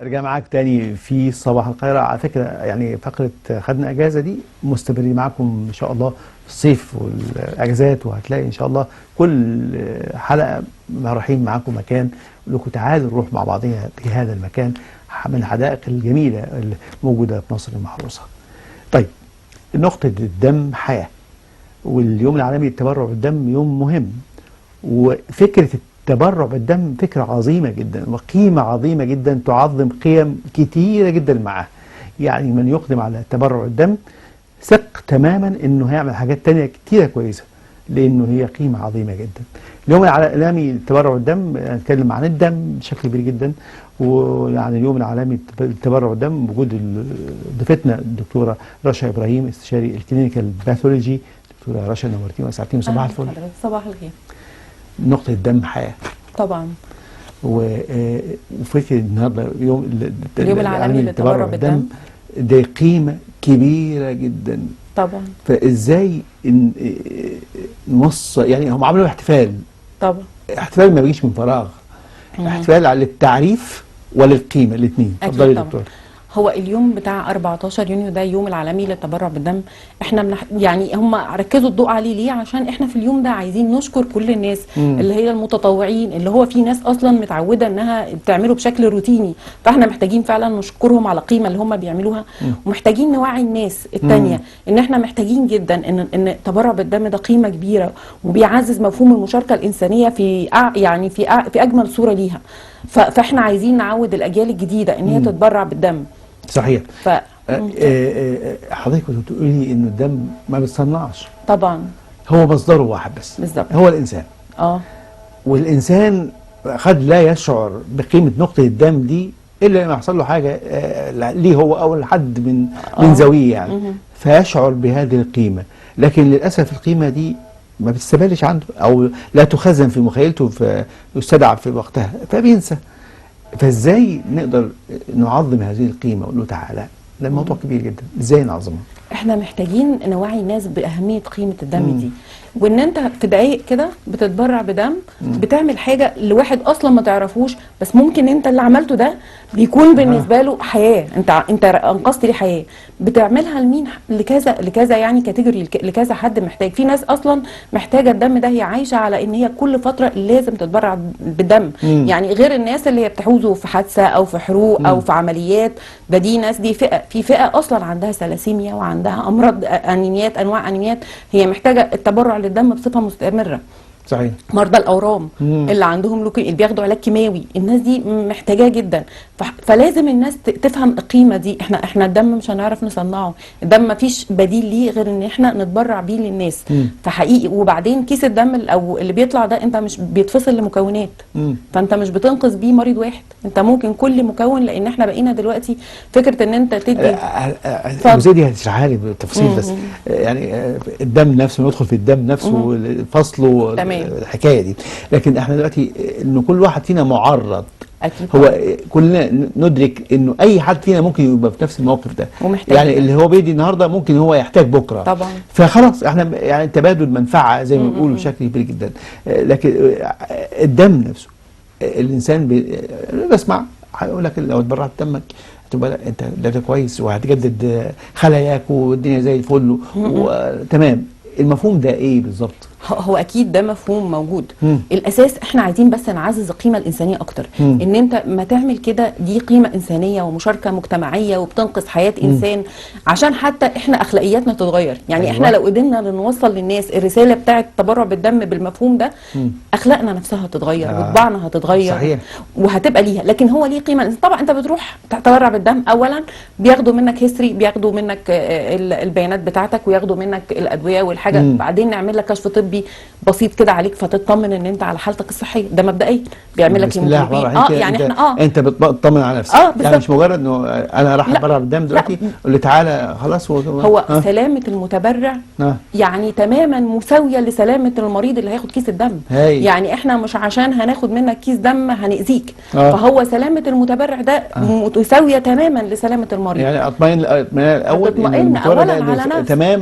ارجع معاك تاني في صباح القاهرة. على فكرة يعني فقرة خدنا اجازة دي مستمرين معاكم ان شاء الله في الصيف والاجازات، وهتلاقي ان شاء الله كل حلقة رايحين معاكم مكان لكم تعالوا نروح مع بعضنا في هذا المكان من الحدائق الجميلة اللي موجودة في مصر المحروسة. طيب، نقطة الدم حياة، واليوم العالمي للتبرع بالدم يوم مهم، وفكرة التبرع بالدم فكرة عظيمة جدا وقيمة عظيمة جدا تعظم قيم كتيرة جدا معاه. يعني من يقدم على التبرع بالدم ثق تماما انه هيعمل حاجات تانية كتيرة كويسة، لانه هي قيمة عظيمة جدا. اليوم العالمي للتبرع بالدم هنتكلم عن الدم بشكل كبير جدا، ويعني اليوم العالمي للتبرع بالدم بوجود ضيفتنا الدكتورة رشا ابراهيم، استشاري الكلينيكال باثولوجي. دكتورة رشا نورتينا وسعدتينا، صباح الفل. صباح الخير. نقطة الدم حياة طبعا. وفكرة النهارده اليوم العالمي للتبرع بالدم دي قيمة كبيرة جدا طبعا. فازاي نوصل؟ يعني هم عملوا احتفال، طبعا احتفال ما بيجيش من فراغ، احتفال على التعريف وللقيمة الاثنين. اتفضلي يا دكتور. هو اليوم بتاع 14 يونيو ده يوم العالمي للتبرع بالدم. احنا يعني هم ركزوا الضوء عليه ليه؟ عشان احنا في اليوم ده عايزين نشكر كل الناس اللي هي المتطوعين، اللي هو في ناس اصلا متعوده انها بتعمله بشكل روتيني، فاحنا محتاجين فعلا نشكرهم على القيمه اللي هم بيعملوها. ومحتاجين نوعي الناس الثانيه ان احنا محتاجين جدا ان التبرع بالدم ده قيمه كبيره، وبيعزز مفهوم المشاركه الانسانيه في يعني في اجمل صوره ليها. فاحنا عايزين نعود الاجيال الجديده ان هي تتبرع بالدم. صحيح. حضرتك كنت بتقولي انه الدم ما بيتصنعش. طبعا. هو مصدره واحد بس بالظبط، هو الانسان. والانسان قد لا يشعر بقيمه نقطه الدم دي الا لما يحصل له حاجه ليه هو او لحد من ذويه يعني فيشعر بهذه القيمه. لكن للاسف القيمه دي ما بتستبالش عنده او لا تخزن في مخيلته فيستدعى في وقتها فبينسى. فازاي نقدر نعظم هذه القيمه ونقول له تعالى؟ ده الموضوع كبير جدا، ازاي نعظمها؟ احنا محتاجين نوعي الناس باهميه قيمه الدم دي، وان انت في دقايق كده بتتبرع بدم، بتعمل حاجه لواحد اصلا ما تعرفوش، بس ممكن انت اللي عملته ده بيكون بالنسبه له حياه، انت انقذت لي حياه. بتعملها لمين؟ لكذا يعني كاتيجوري، لكذا حد محتاج. في ناس اصلا محتاجه الدم ده، هي عايشه على ان هي كل فتره لازم تتبرع بالدم. يعني غير الناس اللي هي بتحوزوا في حادثه او في حروق او في عمليات، دي ناس، دي فئه اصلا عندها ثلاسيميا وعندها امراض انيميات، انواع انيميات، هي محتاجه التبرع للدم بصفه مستمره. صحيح. مرضى الاورام اللي عندهم اللي بياخدوا علاج كيماوي، الناس دي محتاجاه جدا. فلازم الناس تفهم القيمه دي. احنا الدم مش هنعرف نصنعه، الدم ما فيش بديل ليه غير ان احنا نتبرع بيه للناس. فحقيقي. وبعدين كيس الدم اللي بيطلع ده انت مش بيتفصل لمكونات، فانت مش بتنقذ بيه مريض واحد، انت ممكن كل مكون، لان احنا بقينا دلوقتي فكره ان انت تدي. الجزئيه دي هتشرحها لي بالتفصيل بس. يعني الدم نفسه، ندخل في الدم نفسه فصله الحكايه دي. لكن احنا دلوقتي انه كل واحد فينا معرض. أكيد. هو كلنا ندرك انه اي حد فينا ممكن يبقى في نفس الموقف ده، يعني اللي هو بيدي النهارده ممكن هو يحتاج بكره. طبعا. فخلاص احنا يعني تبادل منفعه زي ما بيقولوا بشكل كبير جدا. لكن الدم نفسه الانسان بسمع هيقول لك لو اتبرعت دمك هتبقى انت ده كويس وهتجدد خلاياك والدنيا زي الفل وتمام. المفهوم ده ايه بالظبط؟ هو اكيد ده مفهوم موجود. الاساس احنا عايزين بس نعزز القيمه الانسانيه اكتر. ان انت ما تعمل كده، دي قيمه انسانيه ومشاركه مجتمعيه وبتنقذ حياه انسان، عشان حتى احنا اخلاقياتنا تتغير. يعني احنا لو قدرنا نوصل للناس الرساله بتاعه التبرع بالدم بالمفهوم ده، اخلاقنا نفسها هتتغير وطباعنا هتتغير. صحيح. وهتبقى ليها. لكن هو ليه قيمه. طبعا انت بتروح تتبرع بالدم، اولا بياخدوا منك هيستوري، بياخدوا منك البيانات بتاعتك، وياخدوا منك الادويه والحاجه. بعدين نعمل لك كشف طبي بسيط كده عليك، فتطمن ان انت على حالتك الصحيه. ده مبدئيا بيعمل لك هيموجلوبين. يعني احنا انت بتطمن على نفسك. يعني مش مجرد انه انا راح اتبرع بالدم دلوقتي اللي تعالى خلاص. هو سلامه المتبرع يعني تماما مساويه لسلامه المريض اللي هياخد كيس الدم. يعني احنا مش عشان هناخد منك كيس دم هنأذيك. فهو سلامه المتبرع ده متساويه تماما لسلامه المريض. يعني اطمئن الاول اولا على نفسك. تمام،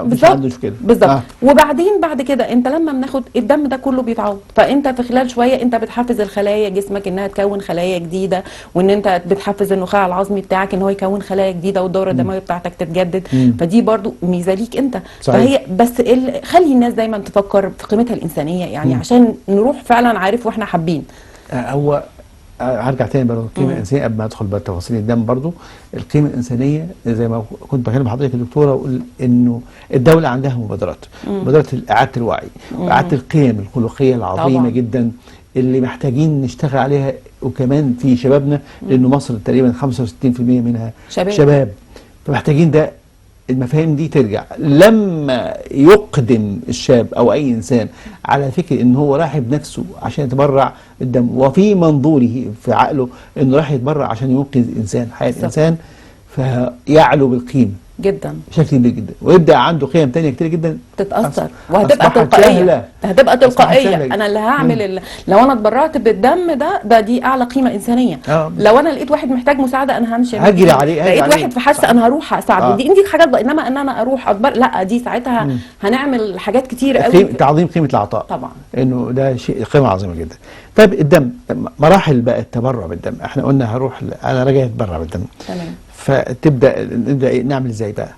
مش عنده مشكله. بالظبط. وبعدين بعد كده انت لما لما بناخد الدم ده كله بيتعوض، فانت في خلال شويه انت بتحفز الخلايا جسمك انها تكون خلايا جديده، وان انت بتحفز النخاع العظمي بتاعك ان هو يكون خلايا جديده، والدوره الدمويه بتاعتك تتجدد. فدي برضو ميزه ليك انت. صحيح. فهي بس خلي الناس دايما تفكر في قيمتها الانسانيه، يعني عشان نروح فعلا عارف واحنا حابين. هو هرجع تاني برضه القيمه الانسانيه قبل ما ادخل بقى تفاصيل الدم. برضه القيمه الانسانيه زي ما كنت بكلم حضرتك يا دكتوره، اقول انه الدوله عندها مبادرات اعاده الوعي واعاده القيم الخلقيه العظيمه طبعا. جدا اللي محتاجين نشتغل عليها، وكمان في شبابنا، لانه مصر تقريبا 65% منها شباب. فمحتاجين ده المفاهيم دي ترجع. لما يقدم الشاب او اي انسان على فكره ان هو رايح بنفسه عشان يتبرع بالدم، وفي منظوره في عقله انه رايح يتبرع عشان ينقذ انسان، حياه انسان، فيعلو بالقيمه جدا بشكل كبير جدا، ويبدا عنده قيم تانية كتير جدا تتاثر وهتبقى أصبحت تلقائيه. سهلة. هتبقى تلقائيه. سهلة. انا اللي هعمل لو انا اتبرعت بالدم ده دي اعلى قيمه انسانيه. لو انا لقيت واحد محتاج مساعده انا همشي هجري عليه. لقيت واحد في حادثه انا هروح اساعده. دي حاجات انما ان انا اروح لا، دي ساعتها هنعمل حاجات كتير قوي. تعظيم قيمه العطاء طبعا، انه ده شيء قيمه عظيمه جدا. طيب الدم، مراحل بقى التبرع بالدم. احنا قلنا انا راجع اتبرع بالدم، تمام. نبدا نعمل ازاي بقى؟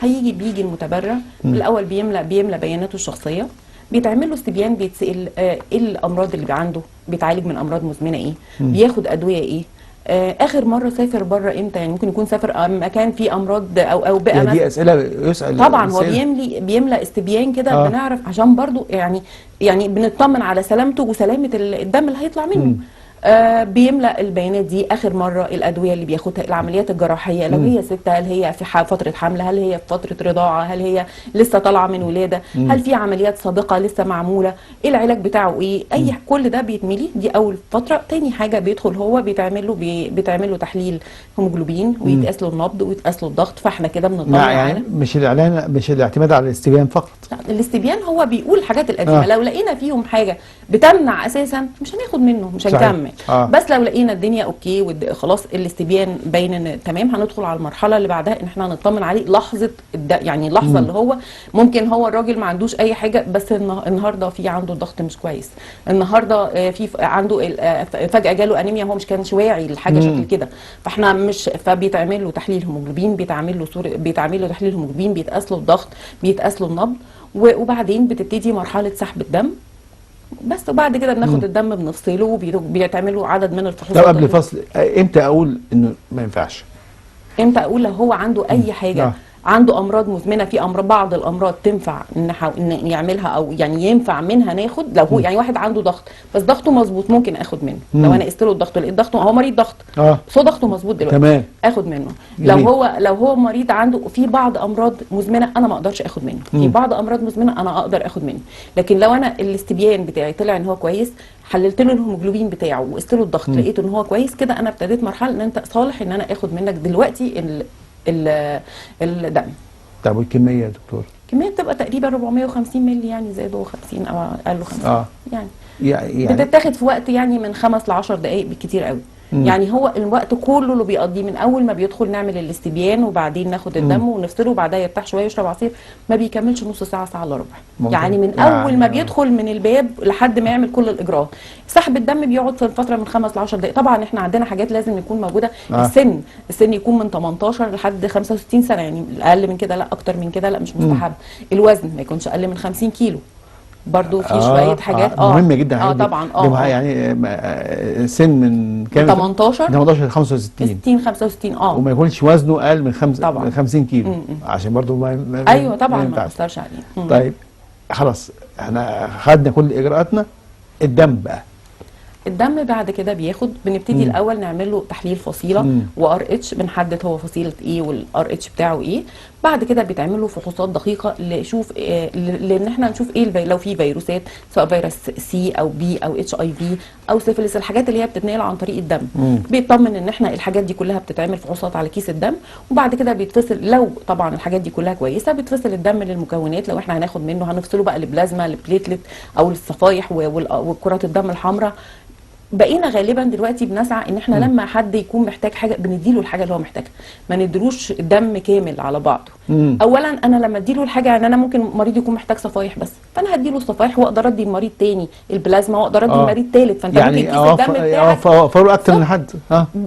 بيجي المتبرع الاول بيملى بياناته الشخصيه، بيتعمل له استبيان، بيتسال ايه الامراض اللي عنده، بيتعالج من امراض مزمنه ايه، بياخد ادويه ايه، اخر مره سافر بره امتى، يعني ممكن يكون سافر مكان فيه امراض او بقى دي اسئله يسال طبعا. هو بيملى استبيان كده بنعرف عشان برضو يعني بنطمن على سلامته وسلامه الدم اللي هيطلع منه. بيملأ البيانات دي، آخر مرة الأدوية اللي بياخدها، العمليات الجراحية لو هي ست، هل هي في فترة حمل، هل هي في فترة رضاعة، هل هي لسه طالعة من ولادة، هل في عمليات سابقة لسه معمولة، ايه العلاج بتاعه ايه، كل ده بيتملي. دي أول فترة. تاني حاجة بيدخل هو بيتعمل له تحليل هيموجلوبين، ويتقاس له النبض ويتقاس له الضغط. فاحنا كده بنطمن يعني مش الاعتماد على الاستبيان فقط. لا، الاستبيان هو بيقول الحاجات القديمة. لو لقينا فيهم حاجة بتمنع أساسا مش هناخد منه، مش هنكمل. بس لو لقينا الدنيا اوكي خلاص الاستبيان باين ان تمام، هندخل على المرحله اللي بعدها ان احنا نطمن عليه لحظه يعني اللحظه اللي هو ممكن هو الراجل ما عندوش اي حاجه، بس النهارده في عنده الضغط مش كويس، النهارده في عنده فجاه جاله انيميا، هو مش كانش واعي لحاجه شكل كده. فاحنا مش فبيتعمل له تحليل هيموجلوبين، بيتعمل له تحليل هيموجلوبين، بيتقاس له الضغط، بيتقاس له النبض، وبعدين بتبتدي مرحله سحب الدم بس. وبعد كده بناخد الدم بنفصله، وبيتعملوا عدد من الفحوصات. طب قبل الفصل امتى اقول انه ما ينفعش؟ امتى اقول لو هو عنده اي حاجه عنده امراض مزمنه، في بعض الامراض تنفع ان يعملها، او يعني ينفع منها ناخد. لو هو يعني واحد عنده ضغط بس ضغطه مظبوط ممكن اخد منه. لو انا قست له الضغط لقيت ضغطه، هو مريض ضغط بس هو ضغطه مظبوط دلوقتي، تمام، اخد منه. جميل. لو هو مريض عنده في بعض امراض مزمنه انا ما اقدرش اخد منه، في بعض امراض مزمنه انا اقدر اخد منه. لكن لو انا الاستبيان بتاعي طلع ان هو كويس، حللت له الهيموجلوبين بتاعه وقست له الضغط لقيته ان هو كويس، كده انا ابتديت مرحله ان انت صالح ان انا اخد منك دلوقتي الدم. طب والكميه يا دكتور؟ الكميه بتبقى تقريبا 450 مللي، يعني زادوا 50 او اقل 50. يعني بتتاخد في وقت يعني من 5 ل 10 دقائق بالكتير قوي. يعني هو الوقت كله اللي بيقضيه من اول ما بيدخل نعمل الاستبيان، وبعدين ناخد الدم ونفصله، وبعدها يرتاح شويه يشرب عصير، ما بيكملش نص ساعه، ساعه الا ربع. يعني من اول ما بيدخل من الباب لحد ما يعمل كل الاجراءات. سحب الدم بيقعد في فتره من 5 ل 10 دقائق. طبعا احنا عندنا حاجات لازم يكون موجوده. السن يكون من 18 لحد 65 سنه، يعني اقل من كده لا، اكتر من كده لا، مش مستحب. الوزن ما يكونش اقل من 50 كيلو. برضو في شويه حاجات مهمه جدا. طبعا. يعني سن من كام؟ 18 ل 65 65 وما يكونش وزنه اقل من 50 كيلو. عشان برضو ايوه طبعا ما يأثرش عليه. طيب خلاص احنا خدنا كل اجراءاتنا. الدم بقى، الدم بعد كده بنبتدي الاول نعمل له تحليل فصيله وار اتش، بنحدد هو فصيله ايه والار اتش بتاعه ايه. بعد كده بيتعمل له فحوصات دقيقه لنشوف لان احنا نشوف ايه لو في فيروسات، سواء فيروس سي او بي او اتش اي في او سيفيلس، الحاجات اللي هي بتتنقل عن طريق الدم. بيطمن ان احنا الحاجات دي كلها بتتعمل فحوصات على كيس الدم، وبعد كده بيتفصل. لو طبعا الحاجات دي كلها كويسه بيتفصل الدم للمكونات. لو احنا هناخد منه هنفصله بقى البلازما، البليتلت او الصفائح وكرات الدم الحمراء. بقينا غالبا دلوقتي بنسعى ان احنا لما حد يكون محتاج حاجه بنديله الحاجه اللي هو محتاجها، ما نديلوش دم كامل على بعضه. اولا انا لما اديله الحاجه، يعني انا ممكن مريض يكون محتاج صفايح بس، فانا هديله الصفايح واقدر ادي المريض تاني البلازما واقدر ادي المريض تالت، فانت ممكن كيس الدم بتاعك اوفر اكتر من حد.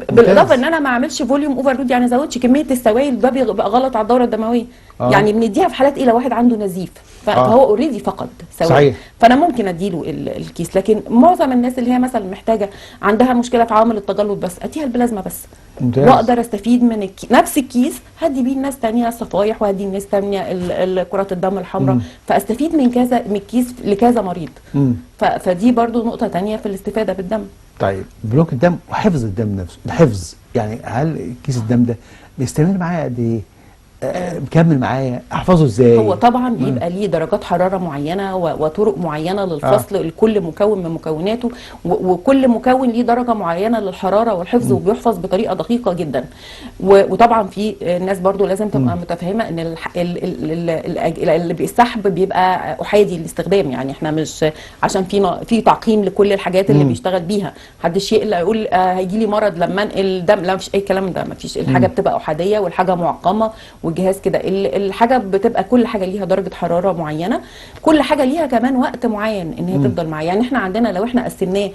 بالاضافه ان انا ما اعملش فوليوم اوفرلود، يعني ازودش كميه السوائل، ده بيبقى غلط على الدوره الدمويه. يعني بنديها في حالات ايه؟ لو واحد عنده نزيف فهو اوريدي فقد سوائل، فانا ممكن اديله الكيس. لكن معظم الناس اللي هي مثلا محتاجه عندها مشكله في عوامل التجلط بس، اديها البلازما بس. واقدر استفيد من نفس الكيس هدي بيه الناس تانية الصفايح، وهدي الناس تانية كرات الدم الحمراء، فاستفيد من كذا من الكيس لكذا مريض. فدي برضو نقطه تانية في الاستفاده بالدم. طيب بلوك الدم وحفظ الدم نفسه، الحفظ يعني هل كيس الدم ده بيستمر معايا قد ايه؟ مكمل معايا، احفظه ازاي؟ هو طبعا بيبقى ليه درجات حراره معينه وطرق معينه للفصل لكل مكون من مكوناته، وكل مكون ليه درجه معينه للحراره والحفظ، وبيحفظ بطريقه دقيقه جدا. وطبعا في الناس برضو لازم تبقى متفهمه ان السحب بيبقى احادي الاستخدام، يعني احنا مش عشان في تعقيم لكل الحاجات اللي بيشتغل بيها، محدش يقول هيجي لي مرض لما انقل دم، لا مفيش اي كلام ده، مفيش. الحاجه بتبقى احاديه والحاجه معقمه والجهاز كده. الحاجه بتبقى كل حاجه ليها درجه حراره معينه، كل حاجه ليها كمان وقت معين ان هي تفضل معايا. يعني احنا عندنا لو احنا قسمناه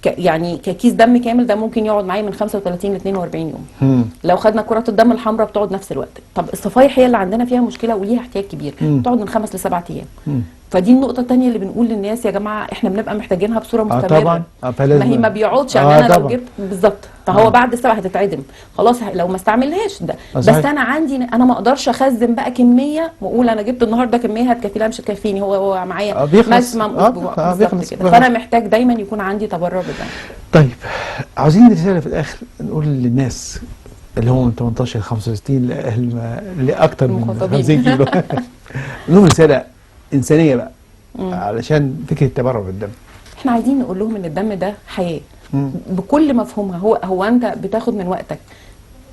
يعني ككيس دم كامل ده ممكن يقعد معايا من 35 ل 42 يوم. لو خدنا كرات الدم الحمراء بتقعد نفس الوقت. طب الصفايح هي اللي عندنا فيها مشكله وليها احتياج كبير، بتقعد من 5 ل 7 ايام. فدي النقطة الثانية اللي بنقول للناس يا جماعة احنا بنبقى محتاجينها بصورة مستمرة. طبعا ما هي ما بيقعدش، يعني انا لو جبت بالظبط فهو بعد السبع هتتعدم خلاص لو ما استعملهاش ده. بس انا عندي انا ما اقدرش اخزن بقى كمية واقول انا جبت النهارده كمية هتكفي، لا مش هتكفيني، هو معايا ماكسيمم اسبوع بالظبط كده. فانا محتاج دايما يكون عندي تبرع بالدم. طيب عاوزين رسالة في الاخر نقول للناس اللي هم من 18 ل 65 لاكثر من 50 كيلو لهم رسالة إنسانية بقى علشان فكرة التبرع بالدم. احنا عايزين نقول لهم ان الدم ده حياة بكل مفهومها. هو انت بتاخد من وقتك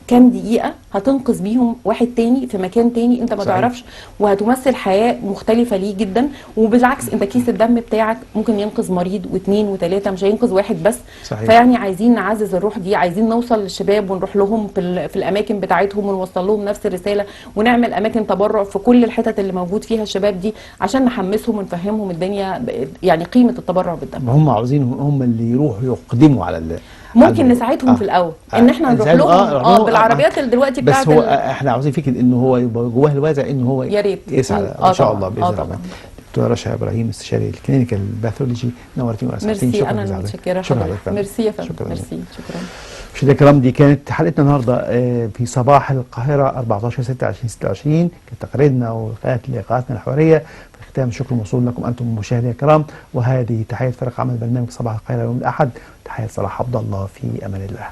كام دقيقة هتنقذ بيهم واحد تاني في مكان تاني انت ما تعرفش، وهتمثل حياة مختلفة ليه جدا. وبالعكس انت كيس الدم بتاعك ممكن ينقذ مريض واثنين وثلاثة، مش هينقذ واحد بس. صحيح. فيعني عايزين نعزز الروح دي، عايزين نوصل للشباب ونروح لهم في الاماكن بتاعتهم ونوصل لهم نفس الرسالة، ونعمل اماكن تبرع في كل الحتت اللي موجود فيها الشباب دي عشان نحمسهم ونفهمهم الدنيا يعني قيمة التبرع بالدم. هم عاوزين هم اللي يروحوا يقدموا على ممكن نساعدهم في الاول ان احنا نروح لهم بالعربيات اللي دلوقتي بتاعت بس هو احنا عاوزين فكره ان هو يبقى جواه الوازع ان هو يا ريت يسعى ان شاء الله باذن الله. دكتوره رشا ابراهيم استشاري الكلينيكال باثولوجي، نورتيني واسعدتيني. شكرا. انا متشكره حضرتك. ميرسي يا فندم. ميرسي. شكرا. مشاهدينا الكرام دي كانت حلقتنا النهارده في صباح القاهره 14/6/2026. كانت تقاريرنا ولقاءاتنا الحواريه. في الختام شكر موصول لكم انتم مشاهدينا الكرام، وهذه تحيه فريق عمل برنامج صباح القاهره يوم الاحد. تحيه صلاح عبد الله، في امان الله.